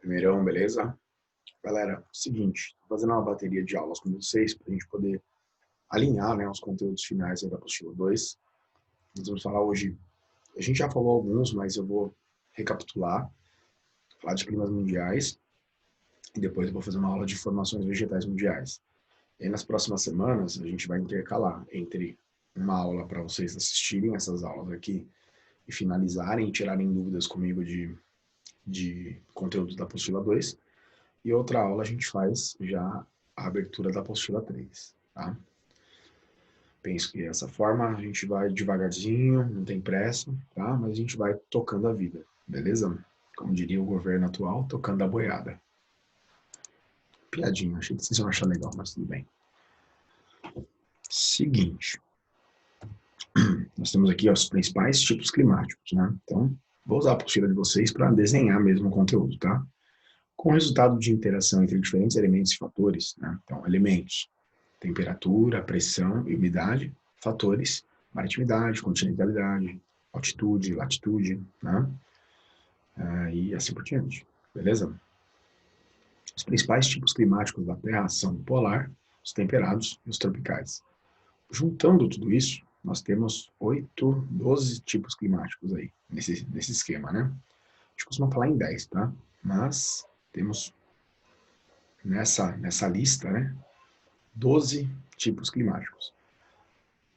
Primeirão, beleza? Galera, seguinte, tô fazendo uma bateria de aulas com vocês para a gente poder alinhar, né, os conteúdos finais aí da apostila 2. Nós vamos falar hoje, a gente já falou alguns, mas eu vou recapitular, falar de climas mundiais e depois eu vou fazer uma aula de formações vegetais mundiais. E aí, nas próximas semanas, a gente vai intercalar entre uma aula para vocês assistirem essas aulas aqui e finalizarem e tirarem dúvidas comigo de conteúdo da apostila 2. E outra aula a gente faz já a abertura da apostila 3, tá? Penso que dessa forma a gente vai devagarzinho, não tem pressa, tá? Mas a gente vai tocando a vida, beleza? Como diria o governo atual, tocando a boiada. Piadinha, achei que vocês iam achar legal, mas tudo bem. Seguinte, nós temos aqui os principais tipos climáticos, né? Então, vou usar a apostila de vocês para desenhar mesmo o conteúdo, tá? Com o resultado de interação entre diferentes elementos e fatores, né? Então, elementos, temperatura, pressão e umidade, fatores, maritimidade, continentalidade, altitude, latitude, né? E assim por diante, beleza? Os principais tipos climáticos da Terra são o polar, os temperados e os tropicais. Juntando tudo isso, nós temos 12 tipos climáticos aí, nesse esquema, né? A gente costuma falar em 10, tá? Mas temos nessa lista, né, 12 tipos climáticos.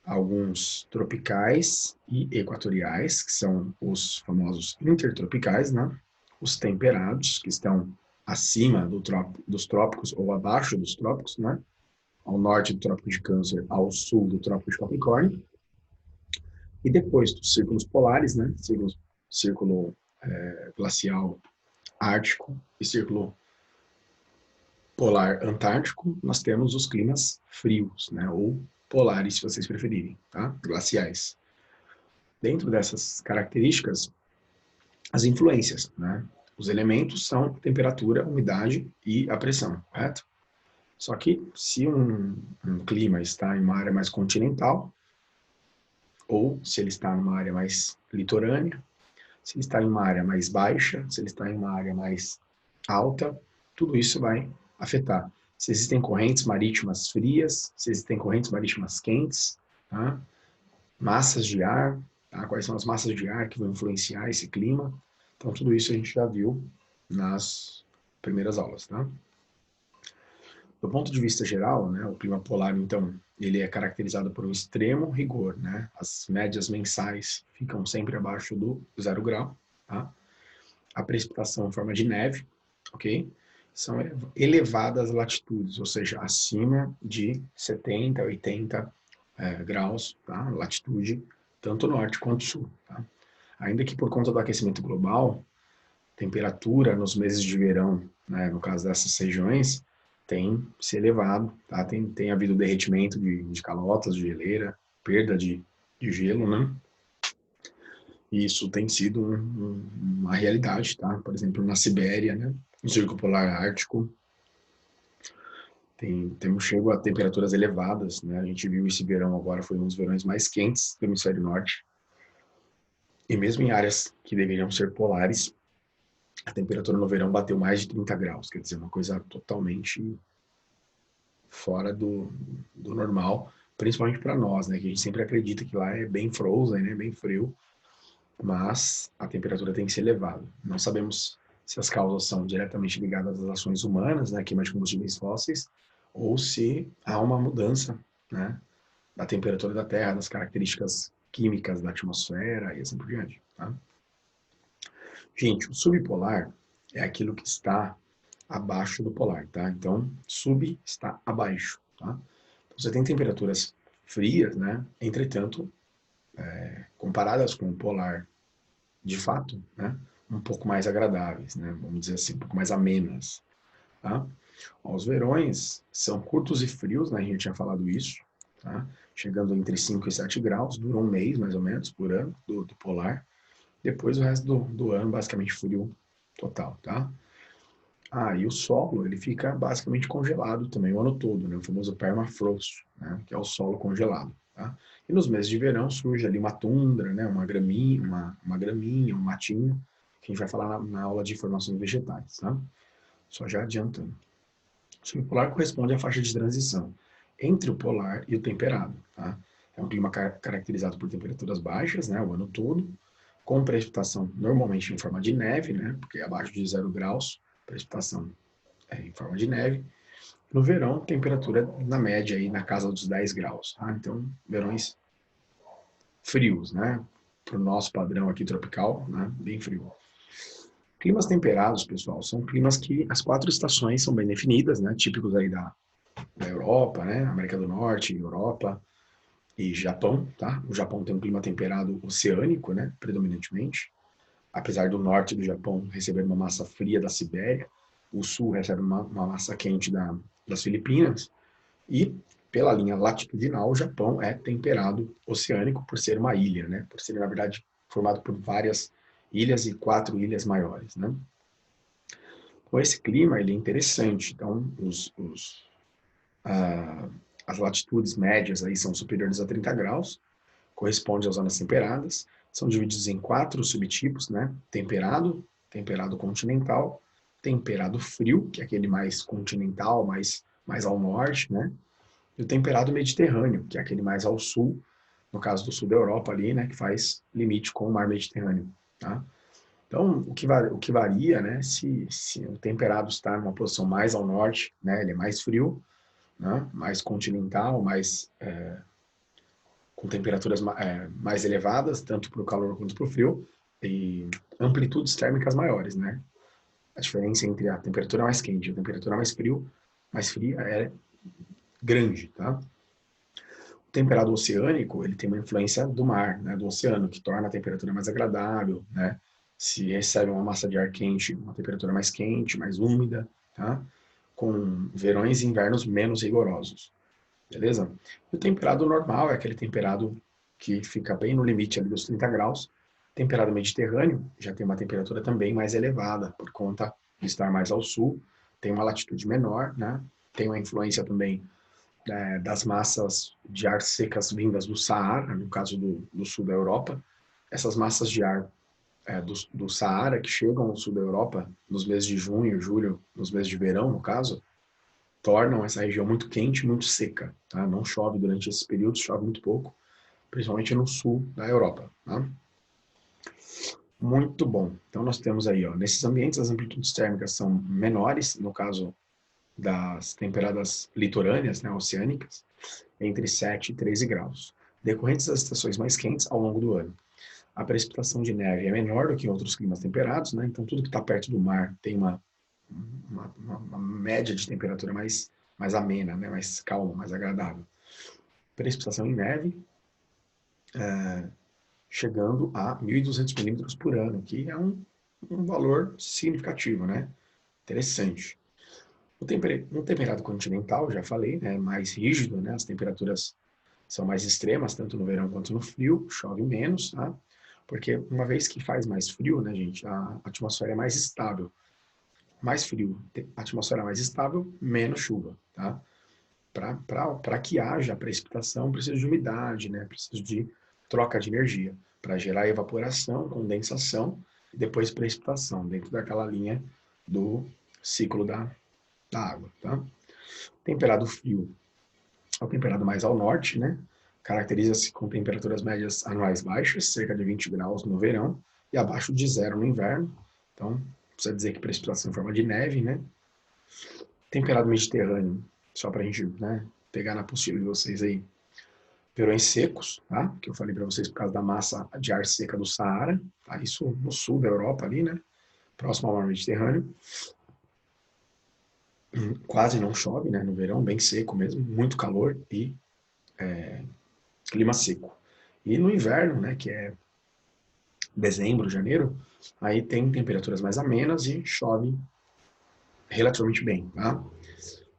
Alguns tropicais e equatoriais, que são os famosos intertropicais, né? Os temperados, que estão acima dos trópicos ou abaixo dos trópicos, né? Ao norte do Trópico de Câncer, ao sul do Trópico de Capricórnio. E depois dos círculos polares, né? Círculo glacial ártico e círculo polar antártico, nós temos os climas frios, né? Ou polares, se vocês preferirem, tá? Glaciais. Dentro dessas características, as influências, né? Os elementos são temperatura, umidade e a pressão, correto? Só que se um clima está em uma área mais continental, ou se ele está em uma área mais litorânea, se ele está em uma área mais baixa, se ele está em uma área mais alta, tudo isso vai afetar. Se existem correntes marítimas frias, se existem correntes marítimas quentes, tá? Massas de ar, tá? Quais são as massas de ar que vão influenciar esse clima. Então, tudo isso a gente já viu nas primeiras aulas, tá? Do ponto de vista geral, né, o clima polar, então, ele é caracterizado por um extremo rigor, né? As médias mensais ficam sempre abaixo do 0 grau, tá? A precipitação em forma de neve, ok? São elevadas latitudes, ou seja, acima de 70, 80 graus, tá? Latitude, tanto norte quanto sul, tá? Ainda que por conta do aquecimento global, temperatura nos meses de verão, né, no caso dessas regiões, tem se elevado, tá? Tem havido derretimento de calotas, de geleira, perda de gelo, né? E isso tem sido uma realidade, tá? Por exemplo, na Sibéria, né? No Círculo Polar Ártico, temos chego a temperaturas elevadas, né? A gente viu esse verão agora, foi um dos verões mais quentes do hemisfério norte. E mesmo em áreas que deveriam ser polares, a temperatura no verão bateu mais de 30 graus, quer dizer, uma coisa totalmente fora do normal, principalmente para nós, né? Que a gente sempre acredita que lá é bem frozen, né? Bem frio, mas a temperatura tem que ser elevada. Não sabemos se as causas são diretamente ligadas às ações humanas, né? Queima de combustíveis fósseis, ou se há uma mudança, né? Da temperatura da Terra, das características químicas da atmosfera e assim por diante, tá? Gente, o subpolar é aquilo que está abaixo do polar, tá? Então, sub está abaixo, tá? Então, você tem temperaturas frias, né? Entretanto, comparadas com o polar de fato, né? Um pouco mais agradáveis, né? Vamos dizer assim, um pouco mais amenas, tá? Os verões são curtos e frios, né? A gente tinha falado isso, tá? Chegando entre 5 e 7 graus, dura um mês mais ou menos por ano do polar. Depois o resto do ano basicamente frio total, tá? E o solo, ele fica basicamente congelado também o ano todo, né? O famoso permafrost, né? Que é o solo congelado, tá? E nos meses de verão surge ali uma tundra, né? Uma graminha, um matinho, que a gente vai falar na aula de formações vegetais, tá? Só já adiantando. O semipolar corresponde à faixa de transição entre o polar e o temperado, tá? É um clima caracterizado por temperaturas baixas, né, o ano todo, com precipitação normalmente em forma de neve, né, porque abaixo de 0 graus, precipitação é em forma de neve. No verão, temperatura na média aí na casa dos 10 graus, tá? Então, verões frios, né? Para o nosso padrão aqui tropical, né? Bem frio. Climas temperados, pessoal, são climas que as 4 estações são bem definidas, né? Típicos aí da Europa, né? América do Norte, Europa e Japão, tá? O Japão tem um clima temperado oceânico, né? Predominantemente. Apesar do norte do Japão receber uma massa fria da Sibéria, o sul recebe uma massa quente das Filipinas. E pela linha latitudinal, o Japão é temperado oceânico por ser uma ilha, né? Por ser, na verdade, formado por várias ilhas e 4 ilhas maiores, né? Então, esse clima ele é interessante. Então, as latitudes médias aí são superiores a 30 graus, corresponde às zonas temperadas, são divididos em 4 subtipos, né? Temperado, temperado continental, temperado frio, que é aquele mais continental, mais ao norte, né? E o temperado mediterrâneo, que é aquele mais ao sul, no caso do sul da Europa ali, né, que faz limite com o mar Mediterrâneo, tá? Então, o que varia, né, se o temperado está em uma posição mais ao norte, né, ele é mais frio, né, mais continental, com temperaturas mais elevadas, tanto para o calor quanto para o frio, e amplitudes térmicas maiores, né? A diferença entre a temperatura mais quente e a temperatura mais fria é grande, tá? O temperado oceânico, ele tem uma influência do mar, né, do oceano, que torna a temperatura mais agradável, né? Se recebe uma massa de ar quente, uma temperatura mais quente, mais úmida, tá? Com verões e invernos menos rigorosos, beleza? E o temperado normal é aquele temperado que fica bem no limite ali dos 30 graus. Temperado mediterrâneo já tem uma temperatura também mais elevada, por conta de estar mais ao sul, tem uma latitude menor, né? Tem uma influência também das massas de ar secas vindas do Saara, no caso do sul da Europa. Essas massas de ar do Saara que chegam ao sul da Europa nos meses de junho, julho, nos meses de verão, no caso, tornam essa região muito quente, muito seca. Tá? Não chove durante esses períodos, chove muito pouco, principalmente no sul da Europa. Tá? Muito bom. Então nós temos aí, ó, nesses ambientes as amplitudes térmicas são menores, no caso das temperadas litorâneas, né, oceânicas, entre 7 e 13 graus, decorrentes das estações mais quentes ao longo do ano. A precipitação de neve é menor do que em outros climas temperados, né, então tudo que está perto do mar tem uma média de temperatura mais amena, né, mais calma, mais agradável. Precipitação em neve chegando a 1.200 milímetros por ano, que é um valor significativo, né? Interessante. No temperado continental, já falei, né, mais rígido, né, as temperaturas são mais extremas, tanto no verão quanto no frio, chove menos, tá? Porque uma vez que faz mais frio, né, gente, a atmosfera é mais estável. Mais frio, a atmosfera é mais estável, menos chuva, tá? Para que haja precipitação, precisa de umidade, né? Precisa de troca de energia para gerar evaporação, condensação e depois precipitação dentro daquela linha do ciclo da água, tá? Temperado frio é o temperado mais ao norte, né? Caracteriza-se com temperaturas médias anuais baixas, cerca de 20 graus no verão e abaixo de 0 no inverno. Então, precisa dizer que precipitação em forma de neve, né? Temperado mediterrâneo, só para a gente, né, pegar na apostila de vocês aí. Verões secos, tá? Que eu falei para vocês por causa da massa de ar seca do Saara, tá? Isso no sul da Europa ali, né? Próximo ao mar Mediterrâneo. Quase não chove, né? No verão, bem seco mesmo, muito calor e clima seco. E no inverno, né? Que é dezembro, janeiro, aí tem temperaturas mais amenas e chove relativamente bem, tá?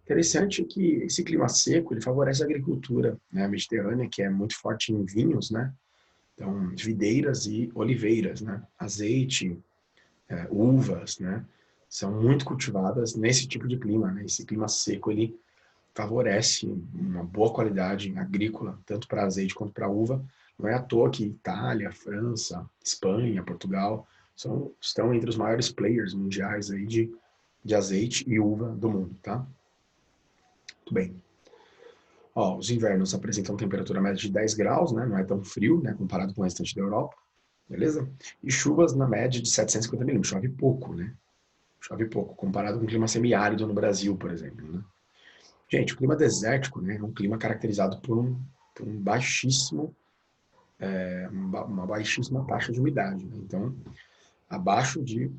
Interessante que esse clima seco, ele favorece a agricultura, né, mediterrânea, que é muito forte em vinhos, né? Então, videiras e oliveiras, né? Azeite, uvas, né? São muito cultivadas nesse tipo de clima, né? Esse clima seco, ele favorece uma boa qualidade agrícola, tanto para azeite quanto para uva. Não é à toa que Itália, França, Espanha, Portugal estão entre os maiores players mundiais aí de azeite e uva do mundo, tá? Muito bem. Ó, os invernos apresentam temperatura média de 10 graus, né? Não é tão frio, né? Comparado com o restante da Europa, beleza? E chuvas na média de 750 milímetros. Chove pouco, né? Chove pouco, comparado com o clima semiárido no Brasil, por exemplo, né? Gente, o clima desértico, né? É um clima caracterizado por um baixíssimo, uma baixíssima taxa de umidade, né? Então, abaixo de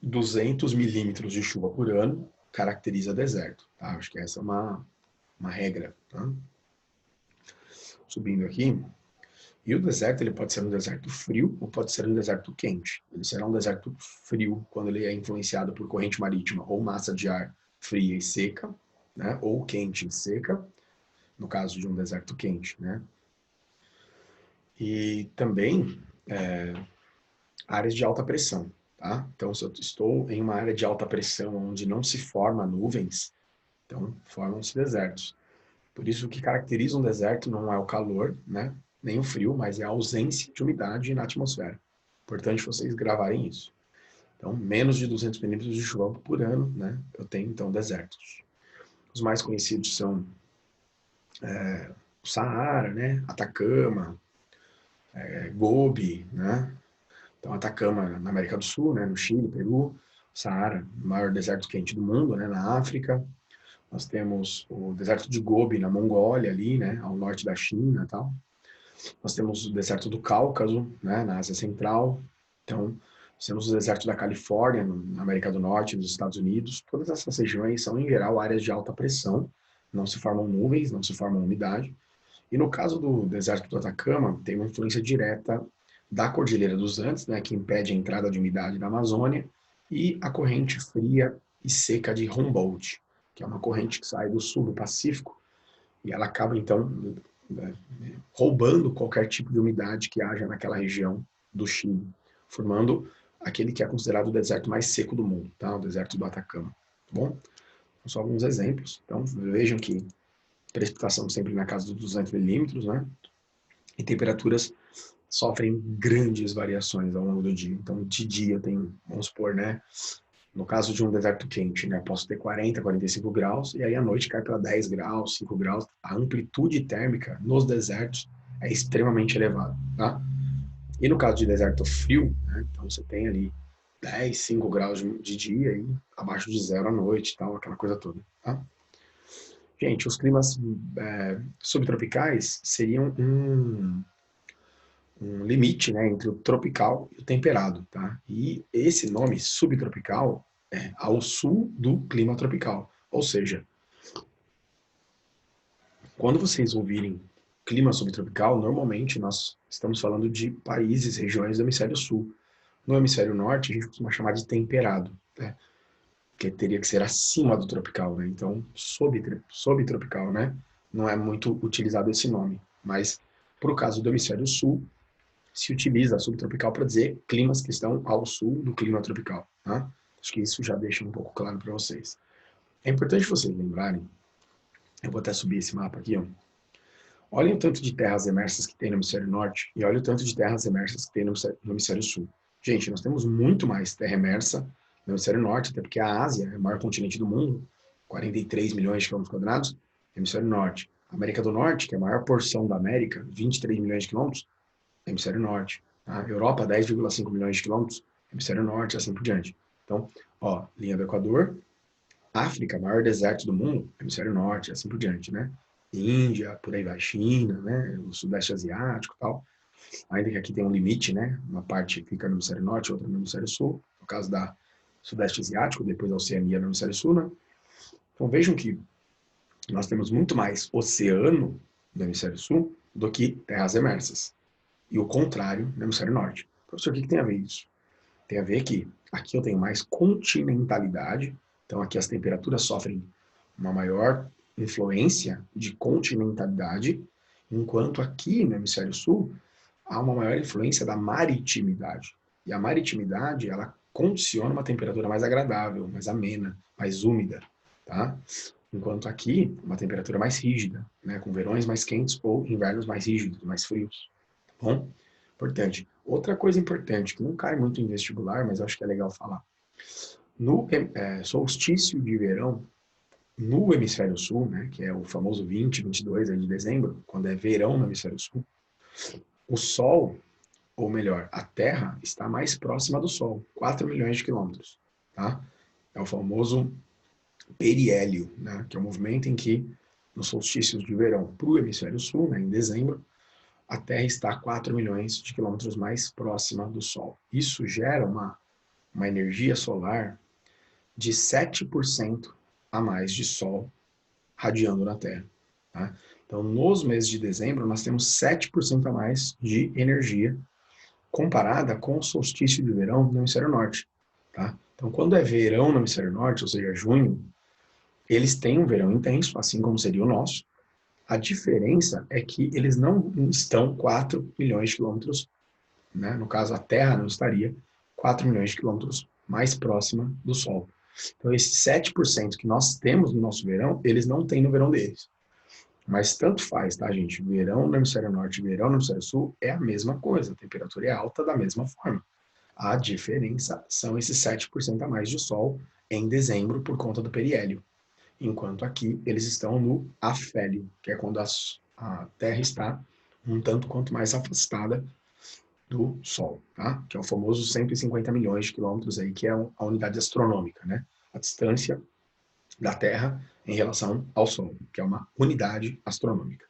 200 milímetros de chuva por ano caracteriza deserto, tá? Acho que essa é uma regra, tá? Subindo aqui. E o deserto, ele pode ser um deserto frio ou pode ser um deserto quente. Ele será um deserto frio quando ele é influenciado por corrente marítima ou massa de ar fria e seca, né? Ou quente e seca, no caso de um deserto quente, né? E também áreas de alta pressão, tá? Então, se eu estou em uma área de alta pressão onde não se forma nuvens, então formam-se desertos. Por isso, o que caracteriza um deserto não é o calor, né? Nem o frio, mas é a ausência de umidade na atmosfera. Importante vocês gravarem isso. Então, menos de 200 milímetros de chuva por ano, né? Eu tenho, então, desertos. Os mais conhecidos são o Saara, né? Atacama, Gobi, né? Então, Atacama na América do Sul, né? No Chile, Peru. Saara, o maior deserto quente do mundo, né? Na África. Nós temos o deserto de Gobi na Mongólia, ali, né? Ao norte da China e tal. Nós temos o deserto do Cáucaso, né? Na Ásia Central. Então, nós temos o deserto da Califórnia, na América do Norte, nos Estados Unidos. Todas essas regiões são, em geral, áreas de alta pressão. Não se formam nuvens, não se formam umidade. E no caso do deserto do Atacama, tem uma influência direta da Cordilheira dos Andes, né, que impede a entrada de umidade da Amazônia, e a corrente fria e seca de Humboldt, que é uma corrente que sai do sul do Pacífico, e ela acaba, então, né, roubando qualquer tipo de umidade que haja naquela região do Chile, formando aquele que é considerado o deserto mais seco do mundo, tá? O deserto do Atacama. Tá bom? Só alguns exemplos. Então, vejam que precipitação sempre na casa dos 200 milímetros, né? E temperaturas sofrem grandes variações ao longo do dia. Então, de dia tem, vamos supor, né? No caso de um deserto quente, né? Posso ter 40, 45 graus, e aí à noite cai para 10 graus, 5 graus. A amplitude térmica nos desertos é extremamente elevada, tá? E no caso de deserto frio, né? Então você tem ali 10, 5 graus de dia e abaixo de zero à noite, tal, aquela coisa toda, tá? Gente, os climas subtropicais seriam um limite, né, entre o tropical e o temperado, tá? E esse nome subtropical é ao sul do clima tropical. Ou seja, quando vocês ouvirem clima subtropical, normalmente nós estamos falando de países, regiões do hemisfério sul. No hemisfério norte, a gente costuma chamar de temperado, né? Que teria que ser acima do tropical, né? Então, subtropical, né? Não é muito utilizado esse nome, mas para o caso do hemisfério sul, se utiliza subtropical para dizer climas que estão ao sul do clima tropical, tá? Acho que isso já deixa um pouco claro para vocês. É importante vocês lembrarem, eu vou até subir esse mapa aqui, ó. Olhem o tanto de terras emersas que tem no hemisfério norte e olhem o tanto de terras emersas que tem no hemisfério sul. Gente, nós temos muito mais terra emersa no hemisfério norte, até porque a Ásia é o maior continente do mundo, 43 milhões de quilômetros quadrados, hemisfério norte. A América do Norte, que é a maior porção da América, 23 milhões de quilômetros, hemisfério norte. Tá? Europa, 10,5 milhões de quilômetros, hemisfério norte, assim por diante. Então, ó, linha do Equador, África, maior deserto do mundo, hemisfério norte, assim por diante, né? Índia, por aí vai, China, né? O Sudeste Asiático e tal. Ainda que aqui tem um limite, né? Uma parte fica no hemisfério norte, outra no hemisfério sul. No caso da Sudeste Asiático, depois da Oceania no hemisfério sul, né? Então vejam que nós temos muito mais oceano no hemisfério sul do que terras emersas. E o contrário no hemisfério norte. Professor, o que tem a ver isso? Tem a ver que aqui eu tenho mais continentalidade, então aqui as temperaturas sofrem uma maior influência de continentalidade, enquanto aqui no hemisfério sul há uma maior influência da maritimidade. E a maritimidade, ela condiciona uma temperatura mais agradável, mais amena, mais úmida, tá? Enquanto aqui, uma temperatura mais rígida, né, com verões mais quentes ou invernos mais rígidos, mais frios, tá bom? Importante. Outra coisa importante, que não cai muito em vestibular, mas eu acho que é legal falar. No solstício de verão, no hemisfério sul, né, que é o famoso 20, 22 de dezembro, quando é verão no hemisfério sul, o Sol, ou melhor, a Terra está mais próxima do Sol, 4 milhões de quilômetros, tá? É o famoso periélio, né, que é o movimento em que, nos solstícios de verão para o hemisfério sul, né, em dezembro, a Terra está 4 milhões de quilômetros mais próxima do Sol. Isso gera uma energia solar de 7% a mais de Sol radiando na Terra. Tá? Então, nos meses de dezembro, nós temos 7% a mais de energia comparada com o solstício de verão no hemisfério norte. Tá? Então, quando é verão no hemisfério norte, ou seja, junho, eles têm um verão intenso, assim como seria o nosso. A diferença é que eles não estão 4 milhões de quilômetros, né? No caso, a Terra não estaria 4 milhões de quilômetros mais próxima do Sol. Então, esses 7% que nós temos no nosso verão, eles não têm no verão deles. Mas tanto faz, tá, gente? Verão no hemisfério norte e verão no hemisfério sul é a mesma coisa. A temperatura é alta da mesma forma. A diferença são esses 7% a mais de sol em dezembro por conta do periélio. Enquanto aqui eles estão no afélio, que é quando a Terra está um tanto quanto mais afastada do Sol, tá? Que é o famoso 150 milhões de quilômetros aí, que é a unidade astronômica, né? A distância da Terra em relação ao Sol, que é uma unidade astronômica.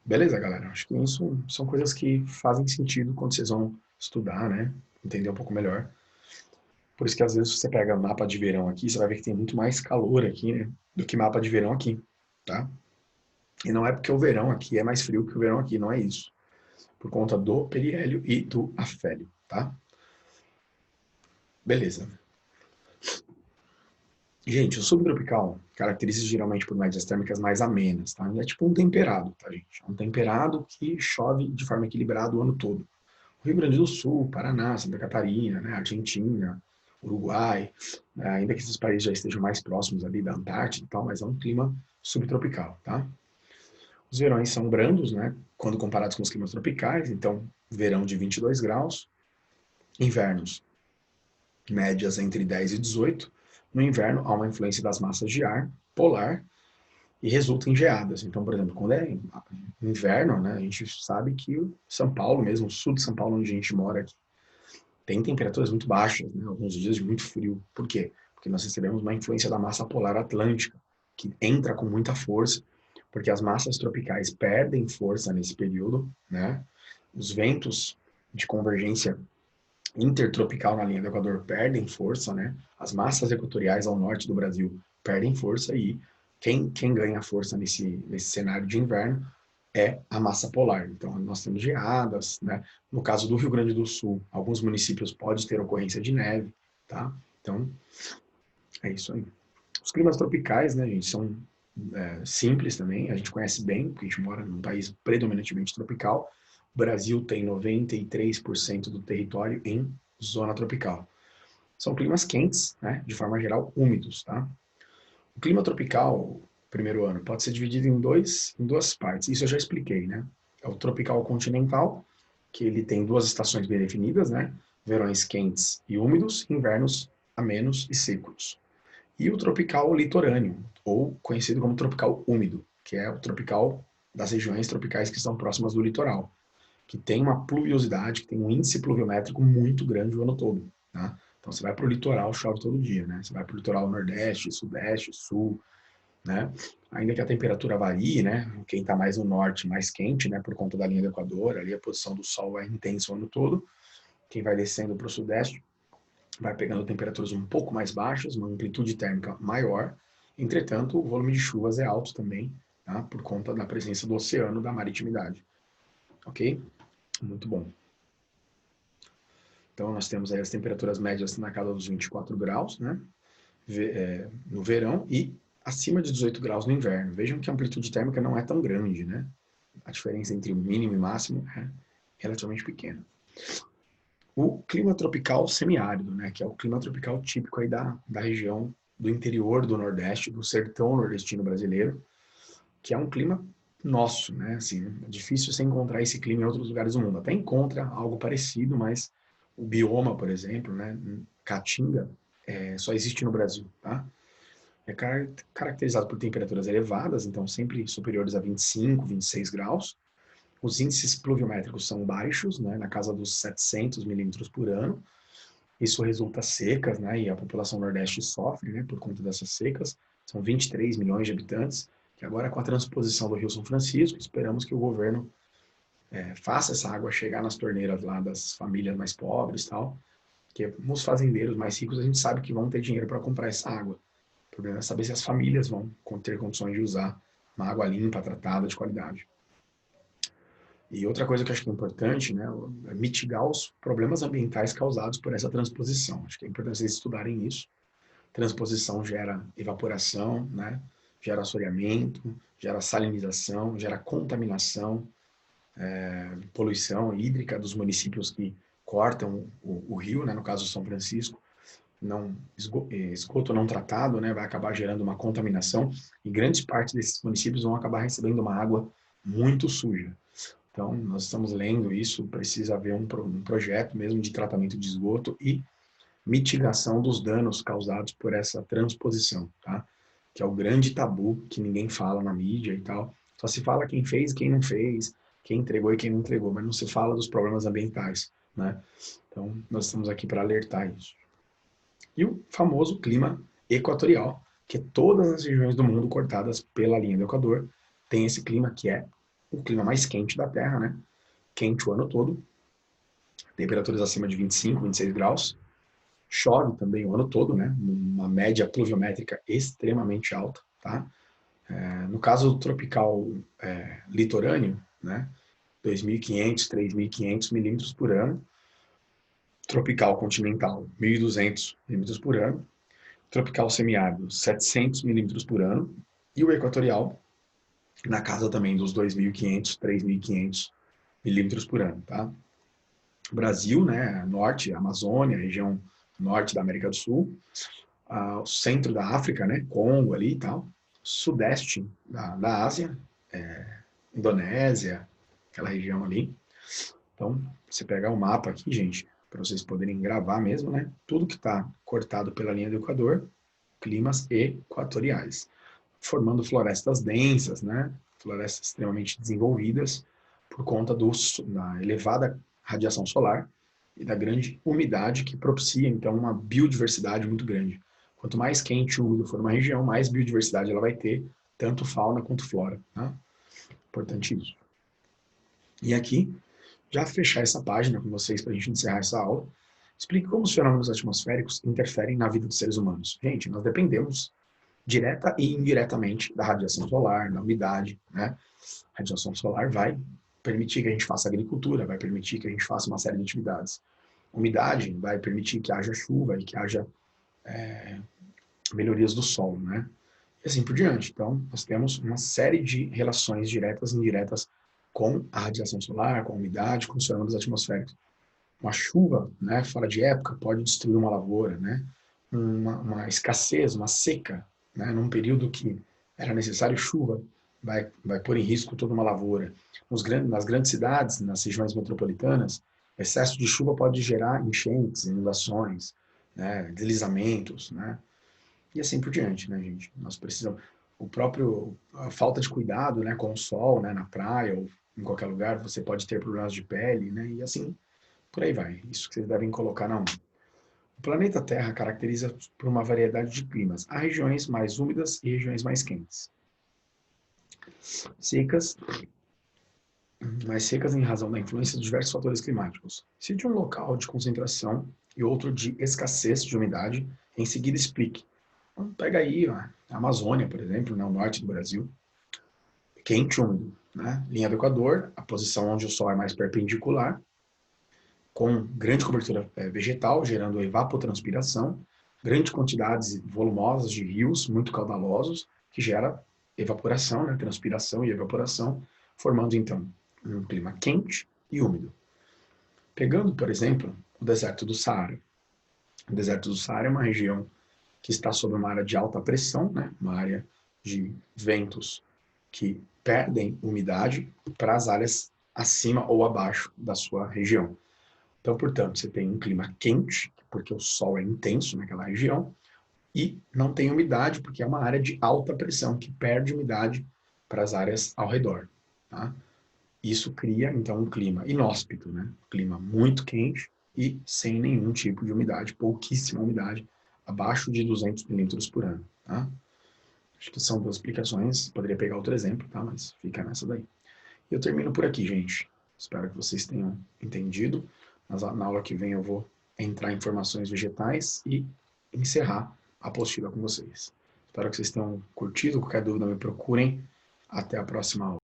Beleza, galera? Acho que isso são coisas que fazem sentido quando vocês vão estudar, né? Entender um pouco melhor. Por isso que às vezes você pega mapa de verão aqui, você vai ver que tem muito mais calor aqui, né? Do que mapa de verão aqui, tá? E não é porque o verão aqui é mais frio que o verão aqui, não é isso. Por conta do periélio e do afélio, tá? Beleza. Gente, o subtropical caracteriza geralmente por médias térmicas mais amenas, tá? É tipo um temperado, tá, gente? É um temperado que chove de forma equilibrada o ano todo. O Rio Grande do Sul, Paraná, Santa Catarina, né, Argentina, Uruguai, né, ainda que esses países já estejam mais próximos ali da Antártida e tal, mas é um clima subtropical, tá? Os verões são brandos, né, quando comparados com os climas tropicais, então verão de 22 graus, invernos médias entre 10 e 18. No inverno, há uma influência das massas de ar polar e resulta em geadas. Então, por exemplo, quando é inverno, né, a gente sabe que São Paulo, mesmo o sul de São Paulo, onde a gente mora aqui, tem temperaturas muito baixas, né, alguns dias de muito frio. Por quê? Porque nós recebemos uma influência da massa polar atlântica, que entra com muita força, porque as massas tropicais perdem força nesse período, né? Os ventos de convergência intertropical na linha do Equador perdem força, né? As massas equatoriais ao norte do Brasil perdem força e quem ganha força nesse cenário de inverno é a massa polar. Então, nós temos geadas, né? No caso do Rio Grande do Sul, alguns municípios podem ter ocorrência de neve, tá? Então, é isso aí. Os climas tropicais, né, gente, são simples também, a gente conhece bem, porque a gente mora num país predominantemente tropical. O Brasil tem 93% do território em zona tropical. São climas quentes, né, de forma geral, úmidos, tá? O clima tropical, primeiro ano, pode ser dividido em duas partes. Isso eu já expliquei, né? É o tropical continental, que ele tem duas estações bem definidas, né? Verões quentes e úmidos, invernos amenos e secos. E o tropical litorâneo, ou conhecido como tropical úmido, que é o tropical das regiões tropicais que estão próximas do litoral, que tem uma pluviosidade, que tem um índice pluviométrico muito grande o ano todo. Tá? Então você vai para o litoral, chove todo dia, né? Você vai para o litoral nordeste, sudeste, sul, né? Ainda que a temperatura varie, né? Quem está mais no norte, mais quente, né? Por conta da linha do Equador, ali a posição do sol é intensa o ano todo. Quem vai descendo para o sudeste vai pegando temperaturas um pouco mais baixas, uma amplitude térmica maior. Entretanto, o volume de chuvas é alto também, tá? Por conta da presença do oceano, da maritimidade. Ok? Muito bom. Então, nós temos aí as temperaturas médias na casa dos 24 graus, né? No verão e acima de 18 graus no inverno. Vejam que a amplitude térmica não é tão grande, né? A diferença entre mínimo e máximo é relativamente pequena. O clima tropical semiárido, né? Que é o clima tropical típico aí da região do interior do Nordeste, do sertão nordestino brasileiro, que é um clima nosso, né? Assim, é difícil você encontrar esse clima em outros lugares do mundo. Até encontra algo parecido, mas o bioma, por exemplo, né? Caatinga, só existe no Brasil, tá? É caracterizado por temperaturas elevadas, então sempre superiores a 25, 26 graus. Os índices pluviométricos são baixos, né? Na casa dos 700 milímetros por ano. Isso resulta secas, né? E a população nordeste sofre, né? Por conta dessas secas. São 23 milhões de habitantes, que agora com a transposição do Rio São Francisco, esperamos que o governo faça essa água chegar nas torneiras lá das famílias mais pobres e tal, porque os fazendeiros mais ricos a gente sabe que vão ter dinheiro para comprar essa água. O problema é saber se as famílias vão ter condições de usar uma água limpa, tratada, de qualidade. E outra coisa que eu acho que é importante, né, é mitigar os problemas ambientais causados por essa transposição. Acho que é importante vocês estudarem isso. Transposição gera evaporação, né, gera assoreamento, gera salinização, gera contaminação, poluição hídrica dos municípios que cortam o rio, né, no caso São Francisco, não esgoto não tratado, né, vai acabar gerando uma contaminação e grandes partes desses municípios vão acabar recebendo uma água muito suja. Então, nós estamos lendo isso, precisa haver um projeto mesmo de tratamento de esgoto e mitigação dos danos causados por essa transposição, tá? Que é o grande tabu que ninguém fala na mídia e tal. Só se fala quem fez e quem não fez, quem entregou e quem não entregou, mas não se fala dos problemas ambientais, né? Então, nós estamos aqui para alertar isso. E o famoso clima equatorial, que é todas as regiões do mundo cortadas pela linha do Equador, tem esse clima que é o clima mais quente da Terra, né? Quente o ano todo, temperaturas acima de 25, 26 graus. Chove também o ano todo, né? Uma média pluviométrica extremamente alta, tá? No caso do tropical litorâneo, né? 2.500, 3.500 milímetros por ano. Tropical continental, 1.200 milímetros por ano. Tropical semiárido, 700 milímetros por ano. E o equatorial, na casa também dos 2.500, 3.500 milímetros por ano, tá? Brasil, né, norte, Amazônia, região norte da América do Sul, o centro da África, né, Congo ali e tal, sudeste da Ásia, Indonésia, aquela região ali. Então, você pegar o mapa aqui, gente, para vocês poderem gravar mesmo, né, tudo que está cortado pela linha do Equador, climas equatoriais, formando florestas densas, né, florestas extremamente desenvolvidas por conta da elevada radiação solar e da grande umidade que propicia, então, uma biodiversidade muito grande. Quanto mais quente e úmido for uma região, mais biodiversidade ela vai ter, tanto fauna quanto flora. Tá? Importante isso. E aqui, já fechar essa página com vocês para a gente encerrar essa aula, explique como os fenômenos atmosféricos interferem na vida dos seres humanos. Gente, nós dependemos direta e indiretamente da radiação solar, da umidade, né? A radiação solar vai permitir que a gente faça agricultura, vai permitir que a gente faça uma série de atividades. A umidade vai permitir que haja chuva e que haja melhorias do solo, né? E assim por diante. Então, nós temos uma série de relações diretas e indiretas com a radiação solar, com a umidade, com os fenômenos atmosféricos. Uma chuva, né, fora de época, pode destruir uma lavoura, né? Uma escassez, uma seca, né, num período que era necessário chuva, vai pôr em risco toda uma lavoura. Nas grandes cidades, nas regiões metropolitanas, excesso de chuva pode gerar enchentes, inundações, né, deslizamentos, né? E assim por diante, né, gente? Nós precisamos a falta de cuidado, né, com o sol, né, na praia ou em qualquer lugar, você pode ter problemas de pele, né? E assim por aí vai. Isso que vocês devem colocar na mão. O planeta Terra caracteriza por uma variedade de climas. Há regiões mais úmidas e regiões mais quentes. Secas, mais secas em razão da influência de diversos fatores climáticos. Cite um local de concentração e outro de escassez de umidade. Em seguida, explique. Então, pega aí a Amazônia, por exemplo, né, o norte do Brasil. Quente e úmido. Né? Linha do Equador, a posição onde o Sol é mais perpendicular, com grande cobertura vegetal, gerando evapotranspiração, grandes quantidades volumosas de rios muito caudalosos, que gera evaporação, né, transpiração e evaporação, formando então um clima quente e úmido. Pegando, por exemplo, o deserto do Saara. O deserto do Saara é uma região que está sob uma área de alta pressão, né, uma área de ventos que perdem umidade para as áreas acima ou abaixo da sua região. Então, portanto, você tem um clima quente, porque o sol é intenso naquela região, e não tem umidade, porque é uma área de alta pressão, que perde umidade para as áreas ao redor. Tá? Isso cria, então, um clima inóspito, né? Clima muito quente e sem nenhum tipo de umidade, pouquíssima umidade, abaixo de 200 milímetros por ano. Tá? Acho que são duas explicações, poderia pegar outro exemplo, tá? Mas fica nessa daí. E eu termino por aqui, gente. Espero que vocês tenham entendido. Na aula que vem eu vou entrar em informações vegetais e encerrar a apostila com vocês. Espero que vocês tenham curtido. Qualquer dúvida me procurem. Até a próxima aula.